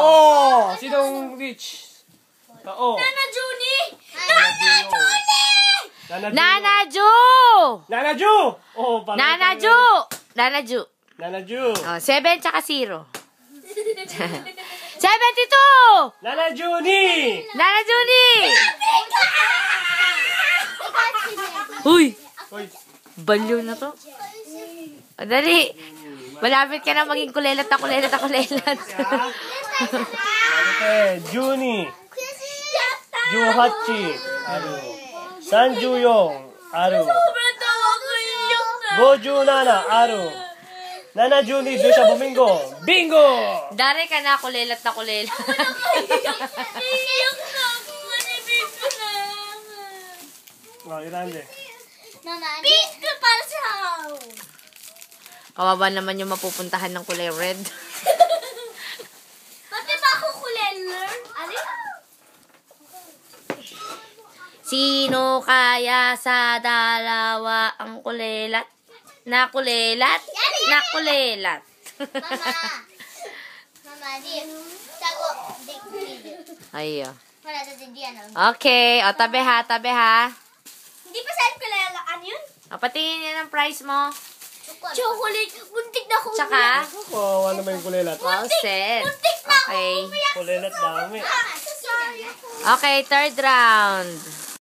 Oo! Sinong rich? Oo. Nana Juni! Nana Ju! Nana Ju! Oh, Nana Ju! Nana Ju. Nana Ju. Oh, 7 tsaka 0. 72! Nana Juni! Nana Juni! Uy! Uy. Baliw na to. O, dali. Malapit ka na maging kulelat na kulelat na kulelat. Juni. Juhachi. Aru. Sanjuyong. Aru. Gojunana. Aru. Nana Juni. Doon siya bumingo. Bingo! Dari ka na kulelat na kulelat. Oh, Irande. Pink para sa Kawawa naman yung mapupuntahan ng kulay red. Pati ba ako kuleller? Alin? Sino kaya sa dalawa ang kulelat? Na kulelat? Na kulelat. Mama, di. Sago. Ayo. Wala sa diyan. Okay. O, tabi ha, tabi ha. Hindi pa saan kulelaan yun? O, patingin yan ang price mo. Chocolate. Buntik na ako. Tsaka? Oh, ano ba yung kulelat? All set. Buntik na ako. Okay. Kulelat dami. Sorry. Okay, third round.